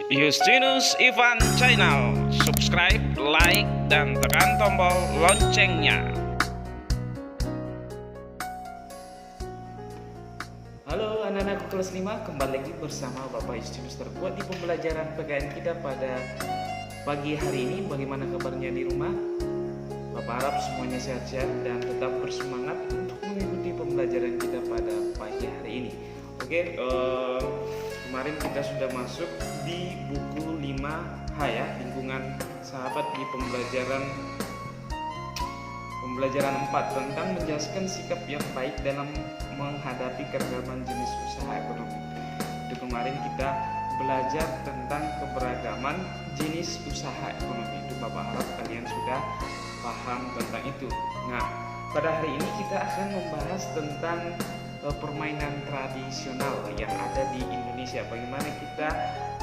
Justinus Ivan Channel. Subscribe, like, dan tekan tombol loncengnya. Halo anak-anakku kelas 5, kembali lagi bersama Bapak Justinus terkuat di pembelajaran PKN kita pada pagi hari ini. Bagaimana kabarnya di rumah? Bapak harap semuanya sehat-sehat dan tetap bersemangat untuk mengikuti pembelajaran kita pada pagi hari ini. Oke, kemarin kita sudah masuk di buku 5H ya, lingkungan sahabat di pembelajaran 4 tentang menjelaskan sikap yang baik dalam menghadapi keragaman jenis usaha ekonomi. Itu kemarin kita belajar tentang keberagaman jenis usaha ekonomi. Itu Bapak harap kalian sudah paham tentang itu. Nah, pada hari ini kita akan membahas tentang permainan tradisional yang ada di Indonesia. Bagaimana kita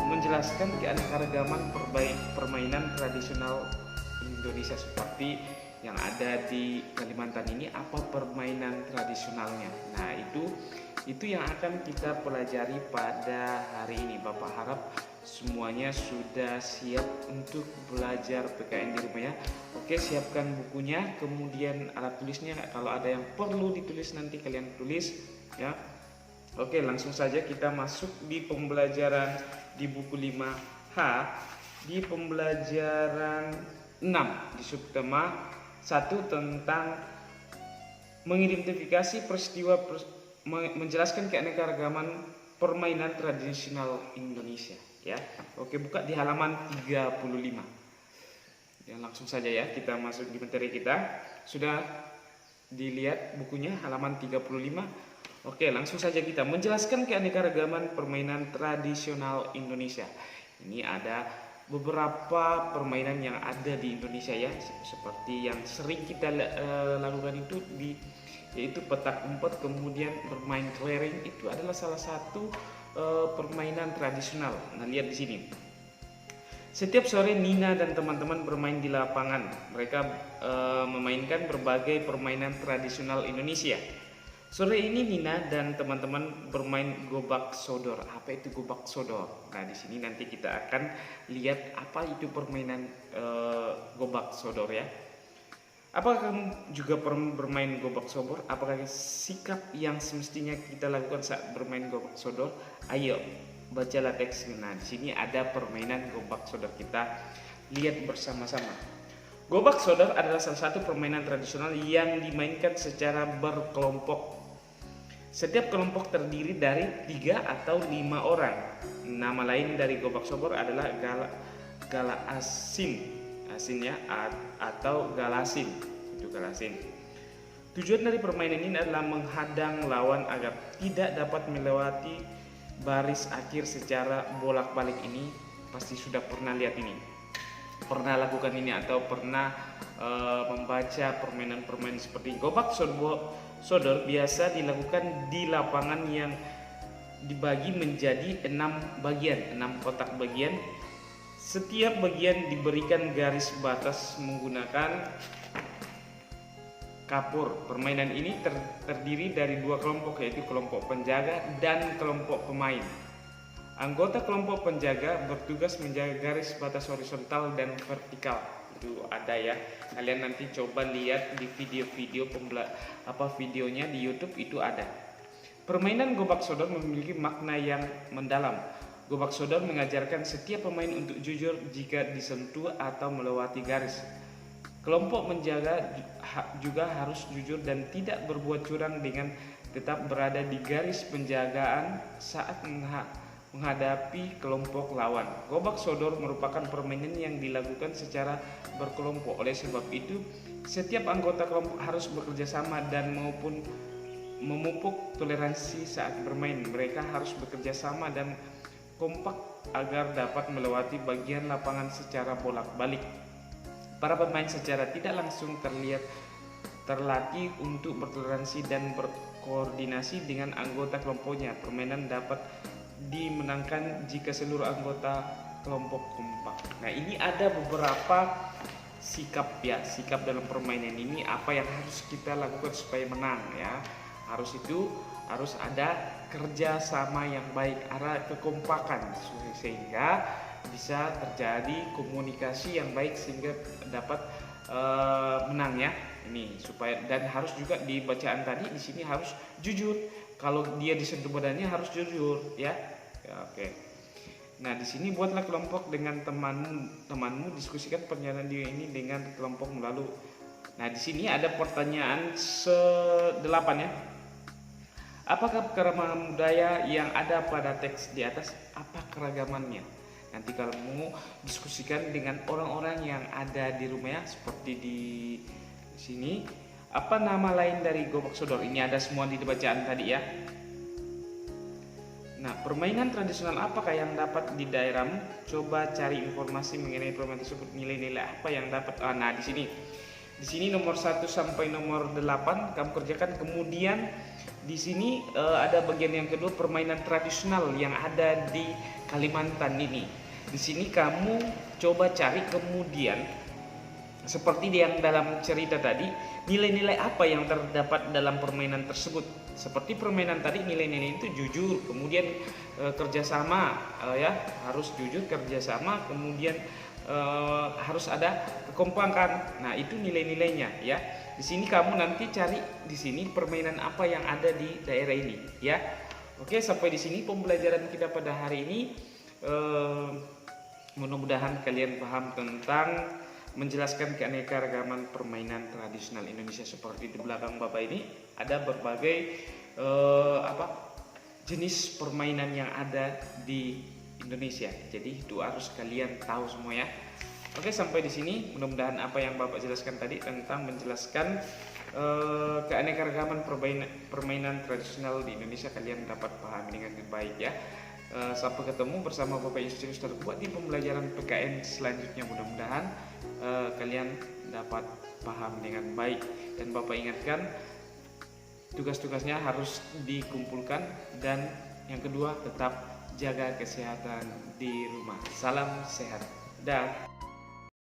menjelaskan keanekaragaman permainan tradisional Indonesia seperti yang ada di Kalimantan ini, apa permainan tradisionalnya. Nah, itu yang akan kita pelajari pada hari ini. Bapak harap semuanya sudah siap untuk belajar PKN di rumah ya. Oke, siapkan bukunya, kemudian alat tulisnya. Kalau ada yang perlu ditulis nanti kalian tulis ya. Oke, langsung saja kita masuk di pembelajaran di buku 5H di pembelajaran 6 di subtema 1 tentang mengidentifikasi peristiwa menjelaskan keanekaragaman permainan tradisional Indonesia ya. Oke, buka di halaman 35. Ya, langsung saja ya kita masuk di materi kita. Sudah dilihat bukunya halaman 35. Oke, langsung saja kita menjelaskan keanekaragaman permainan tradisional Indonesia. Ini ada beberapa permainan yang ada di Indonesia ya, seperti yang sering kita lakukan itu yaitu petak umpet, kemudian bermain kelereng. Itu adalah salah satu permainan tradisional. Nah, lihat di sini. Setiap sore Nina dan teman-teman bermain di lapangan. Mereka memainkan berbagai permainan tradisional Indonesia. Sore ini Nina dan teman-teman bermain gobak sodor. Apa itu gobak sodor? Nah, di sini nanti kita akan lihat apa itu permainan gobak sodor ya. Apakah kamu juga pernah bermain gobak sodor? Apakah sikap yang semestinya kita lakukan saat bermain gobak sodor? Ayo bacalah teksnya. Nah, di sini ada permainan gobak sodor, kita lihat bersama-sama. Gobak sodor adalah salah satu permainan tradisional yang dimainkan secara berkelompok. Setiap kelompok terdiri dari 3 atau 5 orang. Nama lain dari gobak sodor adalah gala asin ya, atau galasin. Itu galasin. Tujuan dari permainan ini adalah menghadang lawan agar tidak dapat melewati baris akhir secara bolak-balik. Ini pasti sudah pernah lihat ini, pernah lakukan ini, atau pernah membaca permainan-permainan seperti gobak sodor. Biasa dilakukan di lapangan yang dibagi menjadi 6 bagian, 6 kotak bagian. Setiap bagian diberikan garis batas menggunakan kapur. Permainan ini terdiri dari 2 kelompok, yaitu kelompok penjaga dan kelompok pemain. Anggota kelompok penjaga bertugas menjaga garis batas horizontal dan vertikal. Itu ada ya. Kalian nanti coba lihat di video-video videonya di YouTube, itu ada. Permainan gobak sodor memiliki makna yang mendalam. Gobak sodor mengajarkan setiap pemain untuk jujur jika disentuh atau melewati garis. Kelompok menjaga juga harus jujur dan tidak berbuat curang dengan tetap berada di garis penjagaan saat menghadapi kelompok lawan. Gobak sodor merupakan permainan yang dilakukan secara berkelompok. Oleh sebab itu, setiap anggota kelompok harus bekerja sama dan maupun memupuk toleransi saat bermain. Mereka harus bekerja sama dan kompak agar dapat melewati bagian lapangan secara bolak-balik. Para pemain secara tidak langsung terlatih untuk bertoleransi dan berkoordinasi dengan anggota kelompoknya. Permainan dapat dimenangkan jika seluruh anggota kelompok kompak. Nah, ini ada beberapa sikap ya, sikap dalam permainan ini, apa yang harus kita lakukan supaya menang ya. Harus ada kerja sama yang baik, ada kekompakan sehingga bisa terjadi komunikasi yang baik sehingga dapat menang ya. Ini supaya, dan harus juga di bacaan tadi di sini harus jujur. Kalau dia disentuh badannya harus jujur ya. Oke. Nah, di sini buatlah kelompok dengan temanmu, diskusikan pernyataan dia ini dengan kelompok melalui. Nah, di sini ada pertanyaan 8 ya. Apakah keragaman budaya yang ada pada teks di atas, apa keragamannya? Nanti kalau mau diskusikan dengan orang-orang yang ada di rumah ya, seperti di sini. Apa nama lain dari gobak sodor? Ini ada semua di bacaan tadi ya. Nah, permainan tradisional apakah yang dapat di daerahmu? Coba cari informasi mengenai permainan tersebut, nilai-nilai apa yang dapat. Nah, di sini nomor 1 sampai nomor 8 kamu kerjakan. Kemudian di sini ada bagian yang kedua, permainan tradisional yang ada di Kalimantan ini. Di sini kamu coba cari, kemudian seperti yang dalam cerita tadi, nilai-nilai apa yang terdapat dalam permainan tersebut. Seperti permainan tadi, nilai-nilai itu jujur, kemudian kerjasama ya, harus jujur, kerjasama, kemudian harus ada kekompakan. Nah, itu nilai-nilainya ya. Di sini kamu nanti cari di sini permainan apa yang ada di daerah ini ya. Oke, sampai di sini pembelajaran kita pada hari ini. Mudah-mudahan kalian paham tentang menjelaskan keanekaragaman permainan tradisional Indonesia. Seperti di belakang Bapak ini ada berbagai jenis permainan yang ada di Indonesia. Jadi itu harus kalian tahu semua ya. Oke, sampai di sini mudah-mudahan apa yang Bapak jelaskan tadi tentang menjelaskan keanekaragaman permainan tradisional di Indonesia kalian dapat pahami dengan baik ya. Sampai ketemu bersama Bapak Justinus terkuat di pembelajaran PKN selanjutnya. Mudah-mudahan kalian dapat paham dengan baik, dan Bapak ingatkan tugas-tugasnya harus dikumpulkan, dan yang kedua tetap jaga kesehatan di rumah. Salam sehat. Dah.